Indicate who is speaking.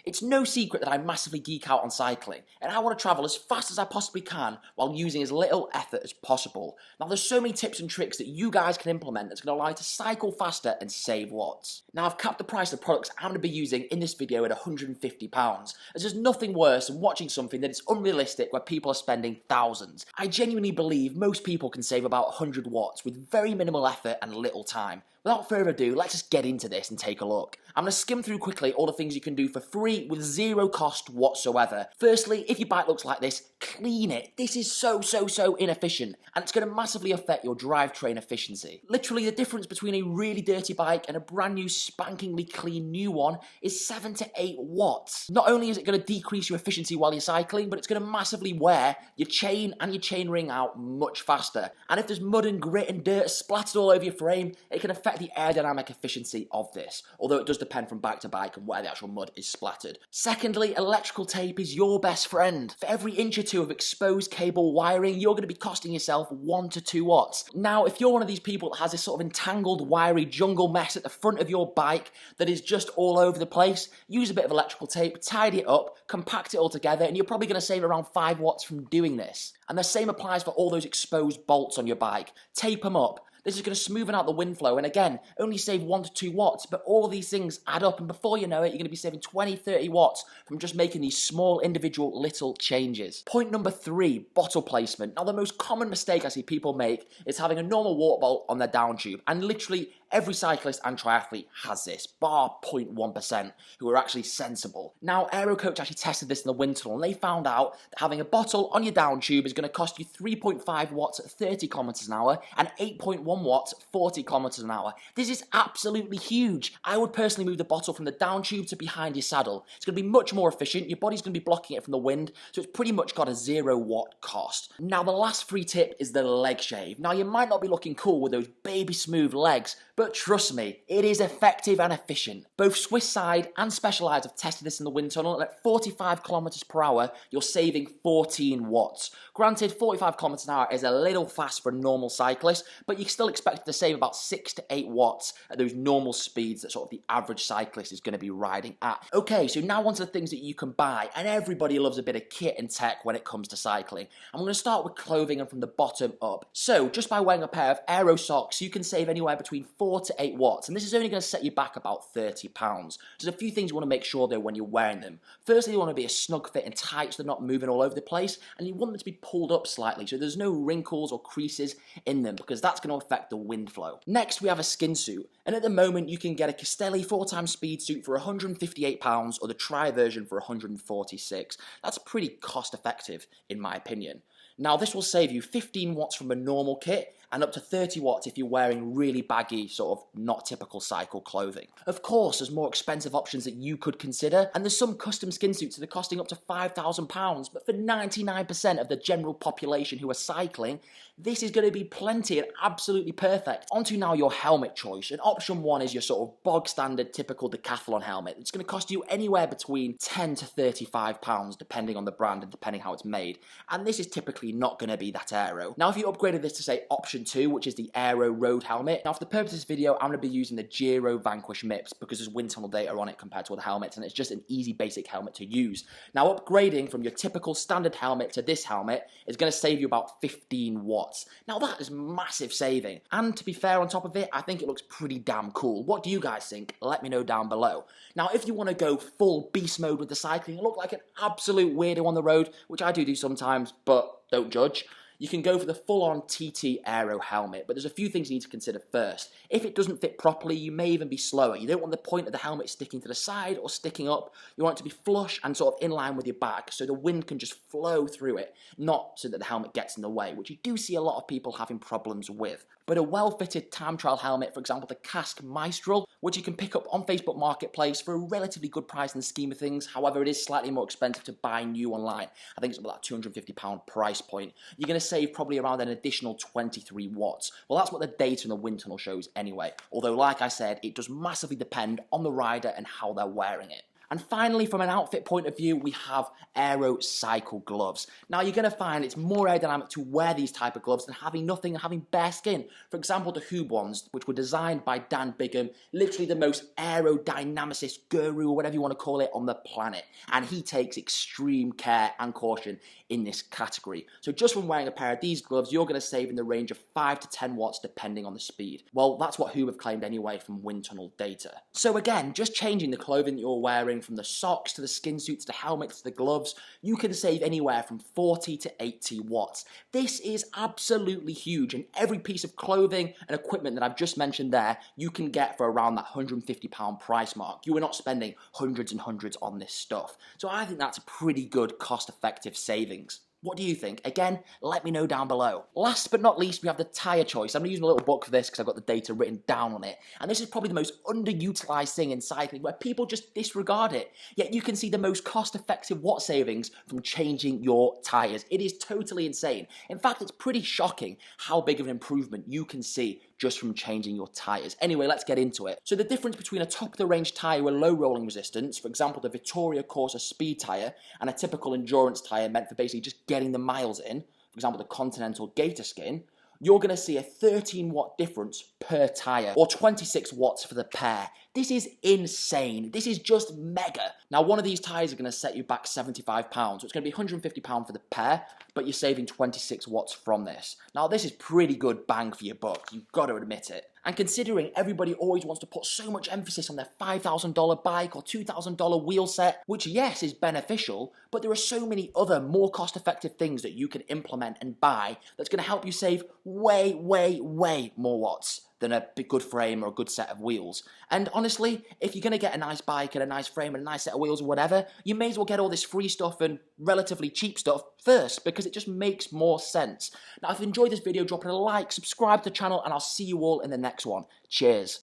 Speaker 1: It's no secret that I massively geek out on cycling, and I want to travel as fast as I possibly can while using as little effort as possible. Now there's so many tips and tricks that you guys can implement that's going to allow you to cycle faster and save watts. Now I've capped the price of the products I'm going to be using in this video at £150, as there's nothing worse than watching something that is unrealistic where people are spending thousands. I genuinely believe most people can save about 100 watts with very minimal effort and little time. Without further ado, let's just get into this and take a look. I'm going to skim through quickly all the things you can do for free with zero cost whatsoever. Firstly, if your bike looks like this, clean it. This is so inefficient, and it's going to massively affect your drivetrain efficiency. Literally, the difference between a really dirty bike and a brand new spankingly clean new one is 7 to 8 watts. Not only is it going to decrease your efficiency while you're cycling, but it's going to massively wear your chain and your chain ring out much faster. And if there's mud and grit and dirt splattered all over your frame, it can affect the aerodynamic efficiency of this, although it does depend from bike to bike and where the actual mud is splattered. Secondly, electrical tape is your best friend. For every inch or two of exposed cable wiring, you're going to be costing yourself 1 to 2 watts. Now, if you're one of these people that has this sort of entangled, wiry jungle mess at the front of your bike that is just all over the place, use a bit of electrical tape, tidy it up, compact it all together, and you're probably going to save around 5 watts from doing this. And the same applies for all those exposed bolts on your bike. Tape them up. This is going to smoothen out the wind flow and again, only save 1 to 2 watts, but all of these things add up and before you know it, you're going to be saving 20, 30 watts from just making these small individual little changes. Point number 3, bottle placement. Now the most common mistake I see people make is having a normal water bottle on their down tube, and literally every cyclist and triathlete has this, bar 0.1% who are actually sensible. Now Aerocoach actually tested this in the wind tunnel and they found out that having a bottle on your down tube is going to cost you 3.5 watts at 30 kilometers an hour and 8.1 watts at 40 kilometers an hour. This is absolutely huge. I would personally move the bottle from the down tube to behind your saddle. It's going to be much more efficient. Your body's going to be blocking it from the wind, so it's pretty much got a 0 watt cost. Now the last free tip is the leg shave. Now you might not be looking cool with those baby smooth legs, but trust me, it is effective and efficient. Both Swiss Side and Specialized have tested this in the wind tunnel, and at 45 kilometers per hour, you're saving 14 watts. Granted, 45 kilometers an hour is a little fast for a normal cyclist, but you still expect to save about 6 to 8 watts at those normal speeds that sort of the average cyclist is going to be riding at. Okay, so now onto the things that you can buy, and everybody loves a bit of kit and tech when it comes to cycling. I'm going to start with clothing and from the bottom up. So, just by wearing a pair of Aero socks, you can save anywhere between 4 to 8 watts, and this is only going to set you back about £30. There's a few things you want to make sure though when you're wearing them. Firstly, you want to be a snug fit and tight so they're not moving all over the place, and you want them to be pulled up slightly so there's no wrinkles or creases in them because that's going to affect the wind flow. Next, we have a skin suit, and at the moment you can get a Castelli 4x speed suit for £158 or the Tri version for £146. That's pretty cost effective in my opinion. Now this will save you 15 watts from a normal kit and up to 30 watts if you're wearing really baggy, sort of not typical cycle clothing. Of course, there's more expensive options that you could consider, and there's some custom skin suits that are costing up to £5,000, but for 99% of the general population who are cycling, this is going to be plenty and absolutely perfect. Onto now your helmet choice, and option 1 is your sort of bog standard typical decathlon helmet. It's going to cost you anywhere between £10 to £35 depending on the brand and depending how it's made, and this is typically not going to be that aero. Now if you upgraded this to say option 2, which is the Aero Road helmet. Now for the purpose of this video, I'm going to be using the Giro Vanquish MIPS because there's wind tunnel data on it compared to other helmets, and it's just an easy basic helmet to use. Now upgrading from your typical standard helmet to this helmet is going to save you about 15 watts. Now that is massive saving, and to be fair on top of it, I think it looks pretty damn cool. What do you guys think? Let me know down below. Now if you want to go full beast mode with the cycling and look like an absolute weirdo on the road, which I do sometimes, but don't judge, you can go for the full-on TT Aero helmet, but there's a few things you need to consider first. If it doesn't fit properly, you may even be slower. You don't want the point of the helmet sticking to the side or sticking up. You want it to be flush and sort of in line with your back so the wind can just flow through it, not so that the helmet gets in the way, which you do see a lot of people having problems with. But a well-fitted time trial helmet, for example the Casque Mistral, which you can pick up on Facebook Marketplace for a relatively good price in the scheme of things. However, it is slightly more expensive to buy new online. I think it's about that £250 price point. You're going to save probably around an additional 23 watts. Well, that's what the data in the wind tunnel shows anyway. Although, like I said, it does massively depend on the rider and how they're wearing it. And finally, from an outfit point of view, we have aero cycle gloves. Now, you're going to find it's more aerodynamic to wear these type of gloves than having nothing and having bare skin. For example, the Hoob ones, which were designed by Dan Bigham, literally the most aerodynamicist guru, or whatever you want to call it, on the planet. And he takes extreme care and caution in this category. So just from wearing a pair of these gloves, you're going to save in the range of 5 to 10 watts depending on the speed. Well, that's what Hoob have claimed anyway from wind tunnel data. So again, just changing the clothing that you're wearing, from the socks to the skin suits to helmets to the gloves, you can save anywhere from 40 to 80 watts. This is absolutely huge, and every piece of clothing and equipment that I've just mentioned there, you can get for around that £150 price mark. You are not spending hundreds and hundreds on this stuff. So I think that's a pretty good cost-effective savings. What do you think? Again, let me know down below. Last but not least, we have the tyre choice. I'm using a little book for this because I've got the data written down on it. And this is probably the most underutilized thing in cycling, where people just disregard it. Yet you can see the most cost-effective watt savings from changing your tyres. It is totally insane. In fact, it's pretty shocking how big of an improvement you can see just from changing your tyres. Anyway, let's get into it. So the difference between a top-of-the-range tyre with low rolling resistance, for example, the Vittoria Corsa Speed tyre, and a typical endurance tyre meant for basically just getting the miles in, for example, the Continental Gator Skin, you're going to see a 13 watt difference per tyre, or 26 watts for the pair. This is insane. This is just mega. Now, one of these tyres are going to set you back £75, so it's going to be £150 for the pair, but you're saving 26 watts from this. Now, this is pretty good bang for your buck. You've got to admit it. And considering everybody always wants to put so much emphasis on their $5,000 bike or $2,000 wheel set, which yes is beneficial, but there are so many other more cost-effective things that you can implement and buy that's going to help you save way, way, way more watts than a good frame or a good set of wheels. And honestly, if you're going to get a nice bike and a nice frame and a nice set of wheels or whatever, you may as well get all this free stuff and relatively cheap stuff first, because it just makes more sense. Now, if you enjoyed this video, drop it a like, subscribe to the channel, and I'll see you all in the next one. Cheers.